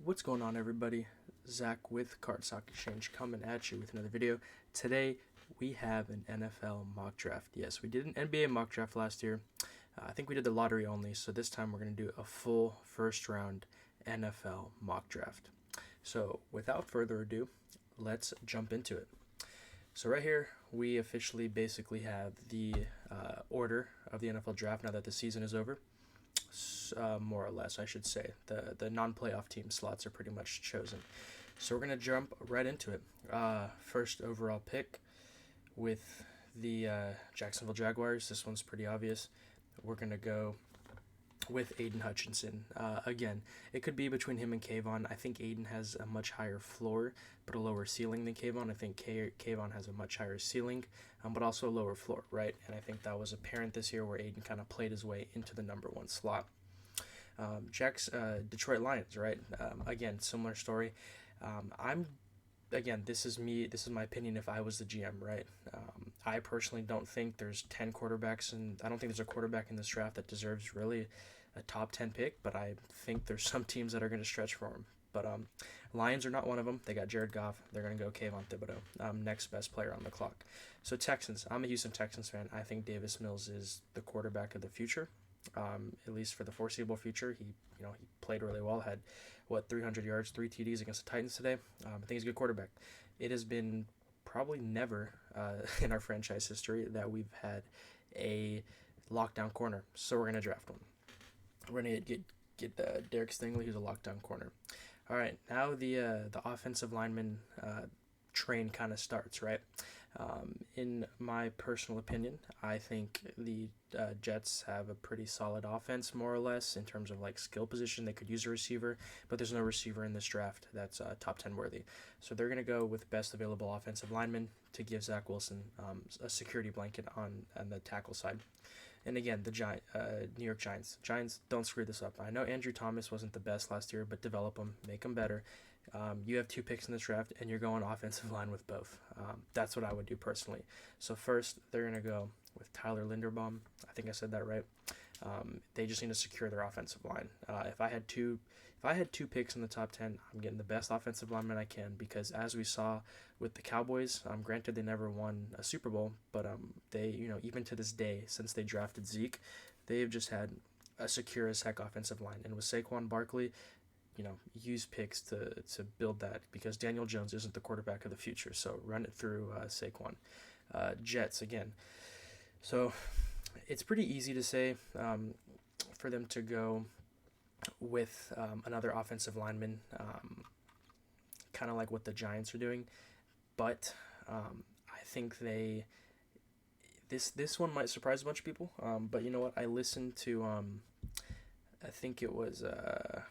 What's going on, everybody? Zach with Cardstock Exchange coming at you with another video. Today we have an NFL mock draft. Yes, we did an NBA mock draft last year. I think we did the lottery only, so this time we're going to do a full first round NFL mock draft. So without further ado, let's jump into it. So right here, we officially basically have the order of the NFL draft now that the season is over. More or less, I should say. The non-playoff team slots are pretty much chosen. So we're going to jump right into it. First overall pick with the Jacksonville Jaguars. This one's pretty obvious. We're going to go with Aiden Hutchinson. Again, it could be between him and Kayvon. I think Aiden has a much higher floor, but a lower ceiling than Kayvon. I think Kayvon has a much higher ceiling, but also a lower floor, right? And I think that was apparent this year where Aiden kind of played his way into the number one slot. Detroit Lions, right? Again, similar story. This is me. This is my opinion. If I was the GM, right? I personally don't think there's 10 quarterbacks, and I don't think there's a quarterback in this draft that deserves really a top 10 pick. But I think there's some teams that are going to stretch for him. But Lions are not one of them. They got Jared Goff. They're going to go Kayvon Thibodeaux, next best player on the clock. So Texans. I'm a Houston Texans fan. I think Davis Mills is the quarterback of the future. At least for the foreseeable future. He played really well, had 300 yards, 3 TDs against the Titans today. I think he's a good quarterback. It has been probably never in our franchise history that we've had a lockdown corner, so we're gonna draft one. We're gonna get Derek Stingley, who's a lockdown corner. All right, now the offensive lineman train kind of starts, right? In my personal opinion, I think the Jets have a pretty solid offense, more or less, in terms of like skill position. They could use a receiver, but there's no receiver in this draft that's top 10 worthy. So they're going to go with best available offensive lineman to give Zach Wilson a security blanket on the tackle side. And again, the New York Giants. Giants, don't screw this up. I know Andrew Thomas wasn't the best last year, but develop him, make him better. You have 2 picks in this draft, and you're going offensive line with both. That's what I would do personally. So first, they're going to go with Tyler Linderbaum. I think I said that right. They just need to secure their offensive line. If I had two picks in the top 10, I'm getting the best offensive lineman I can, because as we saw with the Cowboys, granted they never won a Super Bowl, but they, even to this day, since they drafted Zeke, they've just had a secure as heck offensive line. And with Saquon Barkley, use picks to build that, because Daniel Jones isn't the quarterback of the future. So run it through Saquon. Jets again. So it's pretty easy to say for them to go with another offensive lineman, kind of like what the Giants are doing. But I think this one might surprise a bunch of people. But you know what? I listened to I think it was not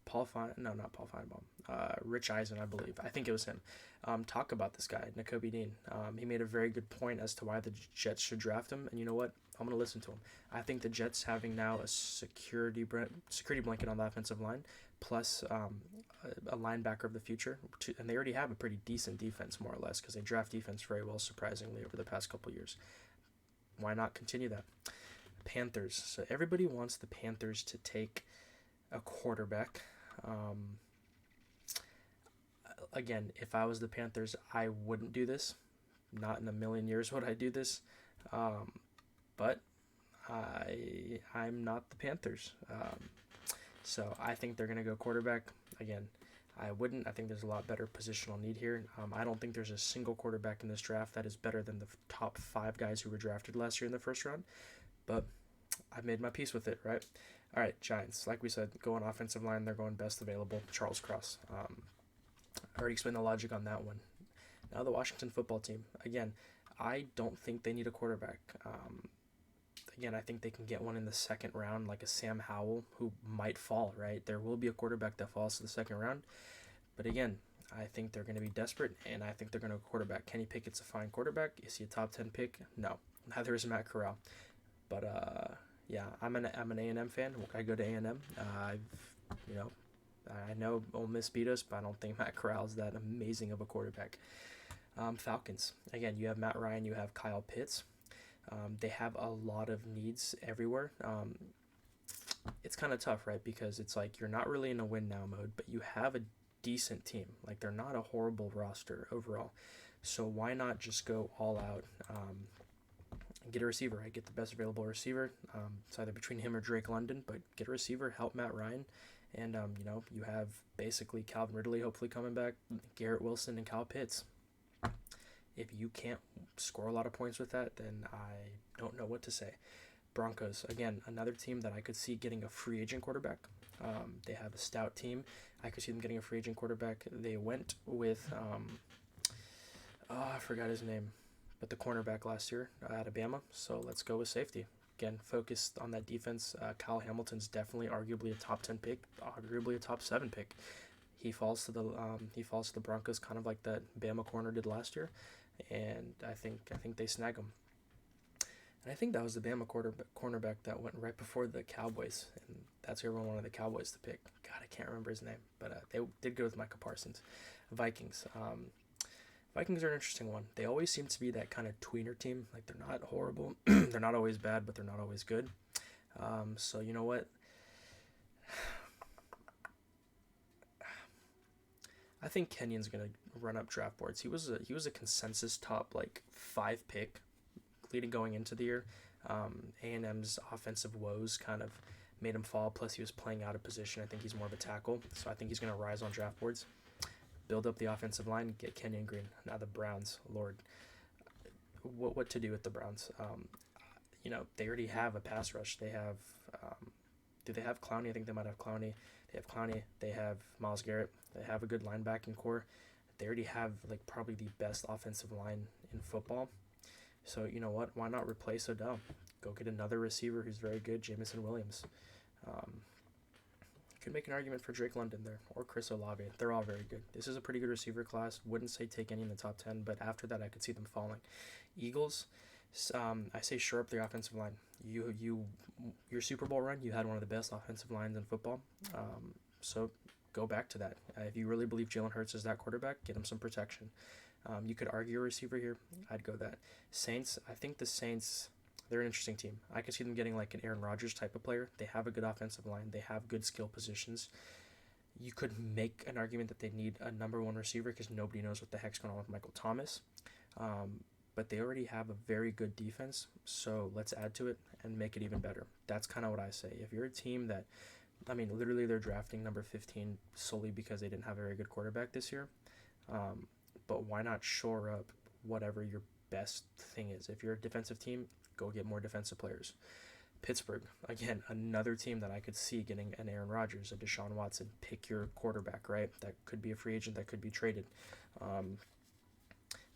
Paul Feinbaum, Rich Eisen, I believe. I think it was him. Talk about this guy, Nakobe Dean. He made a very good point as to why the Jets should draft him, and you know what? I'm going to listen to him. I think the Jets having now a security blanket on the offensive line, plus a linebacker of the future, and they already have a pretty decent defense, more or less, because they draft defense very well, surprisingly, over the past couple years. Why not continue that? Panthers. So everybody wants the Panthers to take a quarterback. Again, if I was the Panthers, I wouldn't do this. Not in a million years would I do this. But I'm not the Panthers. So I think they're going to go quarterback. Again, I wouldn't. I think there's a lot better positional need here. I don't think there's a single quarterback in this draft that is better than the top 5 guys who were drafted last year in the first round. But I've made my peace with it, right? All right, Giants. Like we said, go on offensive line. They're going best available. Charles Cross. I already explained the logic on that one. Now the Washington football team. Again, I don't think they need a quarterback. Again, I think they can get one in the second round, like a Sam Howell, who might fall, right? There will be a quarterback that falls to the second round. But again, I think they're going to be desperate, and I think they're going to go quarterback. Kenny Pickett's a fine quarterback. Is he a top 10 pick? No. Neither is Matt Corral. But, yeah, I'm an A&M fan. I go to A&M. I know Ole Miss beat us, but I don't think Matt Corral is that amazing of a quarterback. Falcons. Again, you have Matt Ryan. You have Kyle Pitts. They have a lot of needs everywhere. it's kind of tough, right? Because it's like you're not really in a win now mode, but you have a decent team. Like they're not a horrible roster overall. So why not just go all out and get a receiver, right? Get the best available receiver. It's either between him or Drake London, but get a receiver, help Matt Ryan. And, you have basically Calvin Ridley hopefully coming back, Garrett Wilson, and Kyle Pitts. If you can't score a lot of points with that, then I don't know what to say. Broncos, again, another team that I could see getting a free agent quarterback. They have a stout team. I could see them getting a free agent quarterback. They went with, I forgot his name, but the cornerback last year out of Bama. So let's go with safety. Again, focused on that defense. Kyle Hamilton's definitely arguably a top 10 pick, arguably a top 7 pick. He falls to the Broncos kind of like that Bama corner did last year, and I think they snag him. And I think that was the Bama cornerback that went right before the Cowboys, and that's who everyone wanted the Cowboys to pick. God, I can't remember his name, but they did go with Micah Parsons. Vikings. Vikings are an interesting one. They always seem to be that kind of tweener team. Like they're not horrible, they're not always bad, but they're not always good. So you know what? I think Kenyon's gonna run up draft boards. He was a consensus top like 5 pick leading going into the year. A&M's offensive woes kind of made him fall. Plus, he was playing out of position. I think he's more of a tackle, so I think he's going to rise on draft boards. Build up the offensive line, get Kenyon Green. Now the Browns, Lord, what to do with the Browns? They already have a pass rush. They have, do they have Clowney? I think they might have Clowney. They have Clowney. They have Myles Garrett. They have a good linebacking core. They already have like probably the best offensive line in football. So you know what? Why not replace Odell? Go get another receiver who's very good, Jameson Williams. Could make an argument for Drake London there or Chris Olave. They're all very good. This is a pretty good receiver class. Wouldn't say take any in the top 10, but after that I could see them falling. Eagles, I say shore up their offensive line. Your Super Bowl run, you had one of the best offensive lines in football. So go back to that. If you really believe Jalen Hurts is that quarterback, get him some protection. You could argue a receiver here. I'd go that. Saints, I think the Saints, they're an interesting team. I could see them getting like an Aaron Rodgers type of player. They have a good offensive line. They have good skill positions. You could make an argument that they need a number 1 receiver because nobody knows what the heck's going on with Michael Thomas. But they already have a very good defense, so let's add to it and make it even better. That's kind of what I say. If you're a team that, literally they're drafting number 15 solely because they didn't have a very good quarterback this year. But why not shore up whatever your best thing is? If you're a defensive team, go get more defensive players. Pittsburgh, again, another team that I could see getting an Aaron Rodgers, a Deshaun Watson. Pick your quarterback, right? That could be a free agent, that could be traded.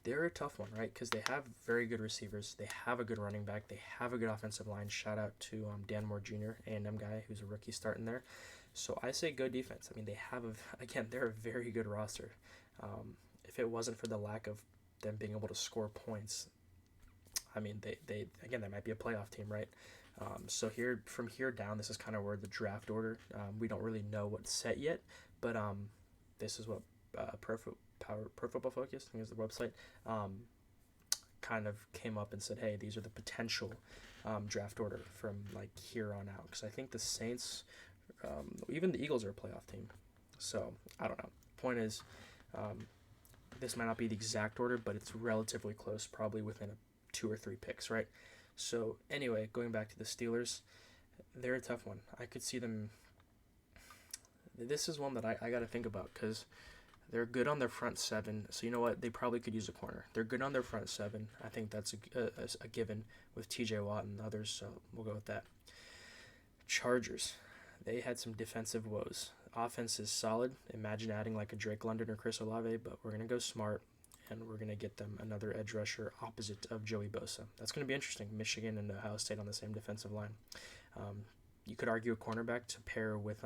They're a tough one, right? Because they have very good receivers. They have a good running back. They have a good offensive line. Shout out to Dan Moore Jr., A&M guy, who's a rookie starting there. So I say good defense. They're a very good roster. If it wasn't for the lack of them being able to score points, they might be a playoff team, right? So from here down, this is kind of where the draft order. We don't really know what's set yet, but this is what Pro Football Focus, I think is the website, kind of came up and said, hey, these are the potential draft order from like here on out. Because I think the Saints, even the Eagles are a playoff team. So I don't know. Point is, this might not be the exact order, but it's relatively close, probably within 2 or 3 picks, right? So anyway, going back to the Steelers, they're a tough one. I could see them. This is one that I got to think about because they're good on their front 7. So you know what? They probably could use a corner. They're good on their front 7. I think that's a given with T.J. Watt and others, so we'll go with that. Chargers, they had some defensive woes. Offense is solid. Imagine adding like a Drake London or Chris Olave, but we're going to go smart, and we're going to get them another edge rusher opposite of Joey Bosa. That's going to be interesting. Michigan and Ohio State on the same defensive line. You could argue a cornerback to pair with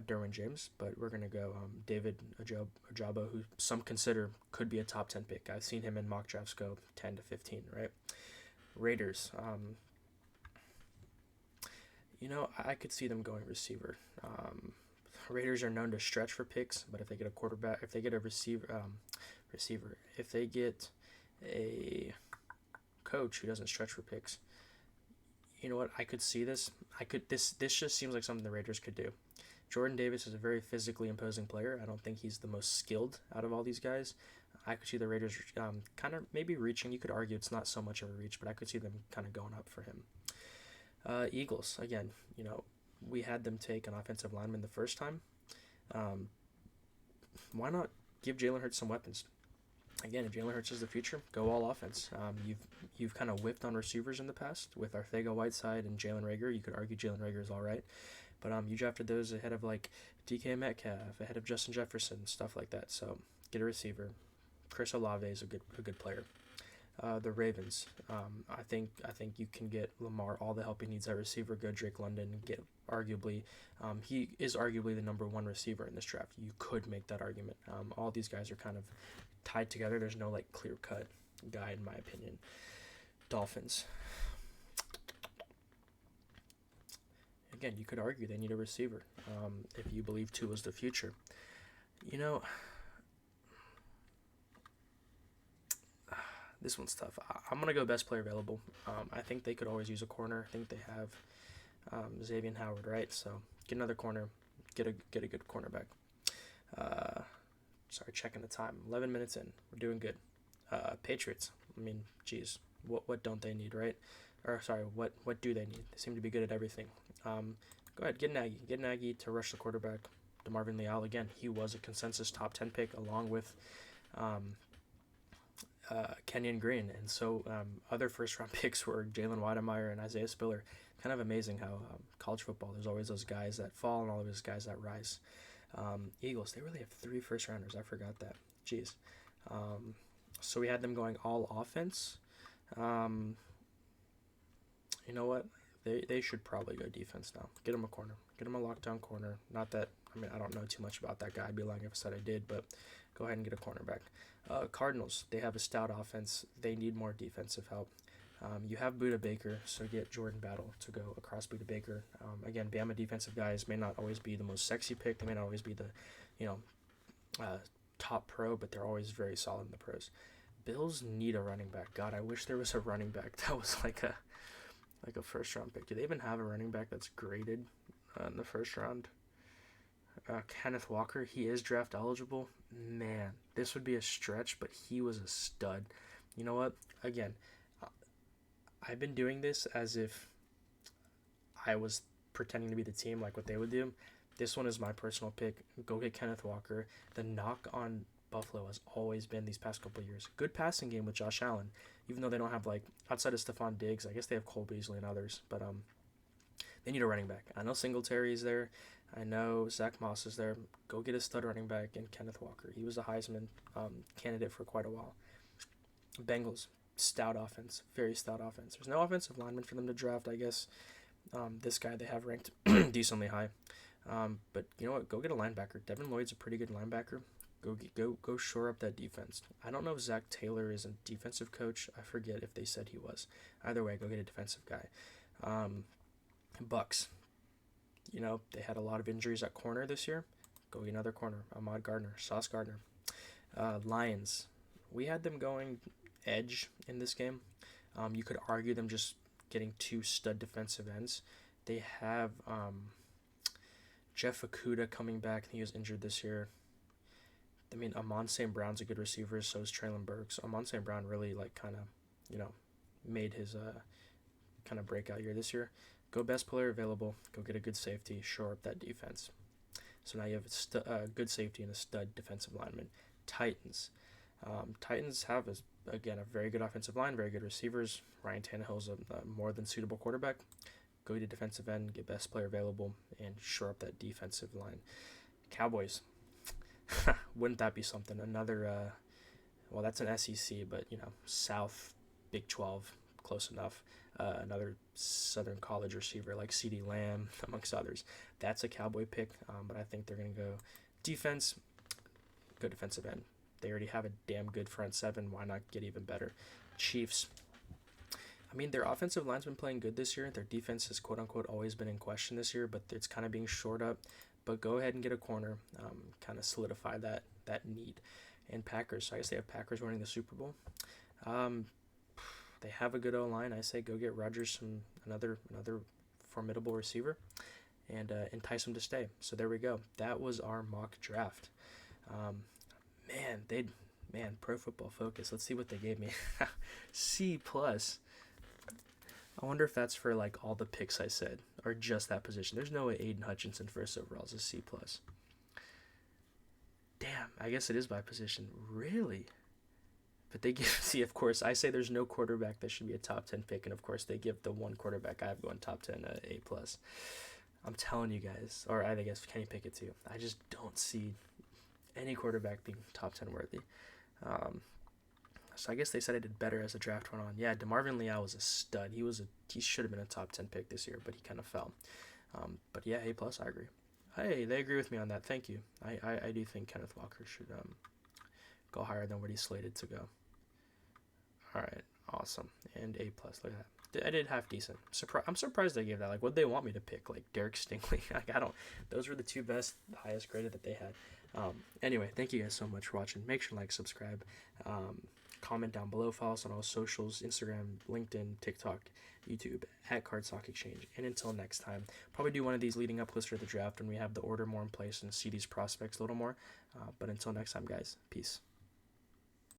Derwin James, but we're going to go David Ojabo, who some consider could be a top 10 pick. I've seen him in mock drafts go 10 to 15, right? Raiders. I could see them going receiver. Raiders are known to stretch for picks, but if they get a quarterback, if they get a receiver, if they get a coach who doesn't stretch for picks, You know what? I could see this. This just seems like something the Raiders could do. Jordan Davis is a very physically imposing player. I don't think he's the most skilled out of all these guys. I could see the Raiders kind of maybe reaching. You could argue it's not so much of a reach, but I could see them kind of going up for him. Eagles, again, we had them take an offensive lineman the first time. Um, why not give Jalen Hurts some weapons? Again, if Jalen Hurts is the future, go all offense. You've kind of whiffed on receivers in the past with Arcega-Whiteside and Jalen Reagor. You could argue Jalen Reagor is all right, but you drafted those ahead of like DK Metcalf, ahead of Justin Jefferson, stuff like that. So get a receiver. Chris Olave is a good player. The Ravens, I think you can get Lamar all the help he needs at receiver. Go Drake London. Get arguably, he is arguably the number one receiver in this draft. You could make that argument. All these guys are kind of tied together. There's no like clear cut guy in my opinion. Dolphins. Again, you could argue they need a receiver if you believe Tua is the future. This one's tough. I'm going to go best player available. I think they could always use a corner. I think they have Xavier Howard, right? So get another corner. Get a good cornerback. Sorry, checking the time. 11 minutes in. We're doing good. Patriots. I mean, geez. What don't they need, right? Or, sorry, what do they need? They seem to be good at everything. Go ahead, get Nagy. Get Nagy to rush the quarterback. DeMarvin Leal, again, he was a consensus top 10 pick along with Kenyon Green. And so other first-round picks were Jalen Weidemeyer and Isaiah Spiller. Kind of amazing how college football, there's always those guys that fall and all of those guys that rise. Eagles, they really have 3 first-rounders. I forgot that. Jeez. So we had them going all offense. You know what? They should probably go defense now. Get them a corner. Get them a lockdown corner. Not that, I don't know too much about that guy. I'd be lying if I said I did, but go ahead and get a cornerback. Cardinals, they have a stout offense. They need more defensive help. You have Budda Baker, so get Jordan Battle to go across Budda Baker. Again, Bama defensive guys may not always be the most sexy pick. They may not always be the, top pro, but they're always very solid in the pros. Bills need a running back. God, I wish there was a running back that was like a first round pick. Do they even have a running back that's graded in the first round? Kenneth Walker, he is draft eligible. Man, this would be a stretch, but he was a stud. You know what? Again, I've been doing this as if I was pretending to be the team, like what they would do. This one is my personal pick. Go get Kenneth Walker. The knock on Buffalo has always been these past couple of years. Good passing game with Josh Allen, even though they don't have, outside of Stephon Diggs, I guess they have Cole Beasley and others, but they need a running back. I know Singletary's there. I know Zach Moss is there. Go get a stud running back in Kenneth Walker. He was a Heisman candidate for quite a while. Bengals, stout offense, very stout offense. There's no offensive lineman for them to draft, I guess. This guy they have ranked decently high. But you know what? Go get a linebacker. Devin Lloyd's a pretty good linebacker. Go shore up that defense. I don't know if Zach Taylor is a defensive coach. I forget if they said he was. Either way, go get a defensive guy. Bucks. They had a lot of injuries at corner this year. Go get another corner. Ahmad Gardner, Sauce Gardner. Lions. We had them going edge in this game. You could argue them just getting 2 stud defensive ends. They have Jeff Okudah coming back. He was injured this year. Amon St. Brown's a good receiver, so is Treylon Burks. Amon St. Brown really made his kind of breakout year this year. Go best player available. Go get a good safety. Shore up that defense. So now you have a good safety and a stud defensive lineman. Titans. Titans have, a very good offensive line, very good receivers. Ryan Tannehill's a more than suitable quarterback. Go get a defensive end, get best player available, and shore up that defensive line. Cowboys. Wouldn't that be something? Another, that's an SEC, but, South, Big 12, close enough. Another Southern College receiver like CeeDee Lamb, amongst others. That's a Cowboy pick, but I think they're going to go defense, go defensive end. They already have a damn good front seven. Why not get even better? Chiefs. Their offensive line's been playing good this year. Their defense has, quote-unquote, always been in question this year, but it's kind of being shored up. But go ahead and get a corner, kind of solidify that need. And Packers. So I guess they have Packers winning the Super Bowl. They have a good O line. I say go get Rodgers another formidable receiver, and entice him to stay. So there we go. That was our mock draft. Um, Pro Football Focus. Let's see what they gave me. C plus. I wonder if that's for like all the picks I said, or just that position. There's no way Aiden Hutchinson first overall is a C plus. Damn, I guess it is by position. Really? But they give, see, of course, I say there's no quarterback that should be a top 10 pick, and of course they give the one quarterback I have going top 10 A plus. I'm telling you guys, or I guess Kenny Pickett too. I just don't see any quarterback being top 10 worthy. So I guess they said I did better as the draft went on. Yeah, DeMarvin Leal was a stud. He should have been a top 10 pick this year, but he kind of fell. But yeah, A plus, I agree. Hey, they agree with me on that. Thank you. I do think Kenneth Walker should go higher than what he's slated to go. All right, awesome. And A plus, look at that. I did half decent. I'm surprised they gave that. Like, what'd they want me to pick? Like Derek Stingley? Like, I don't. Those were the two best, highest graded that they had. Anyway, thank you guys so much for watching. Make sure to like, subscribe, comment down below. Follow us on all socials: Instagram, LinkedIn, TikTok, YouTube at Card Stock Exchange. And until next time, probably do one of these leading up closer to the draft when we have the order more in place and see these prospects a little more. But until next time, guys, peace.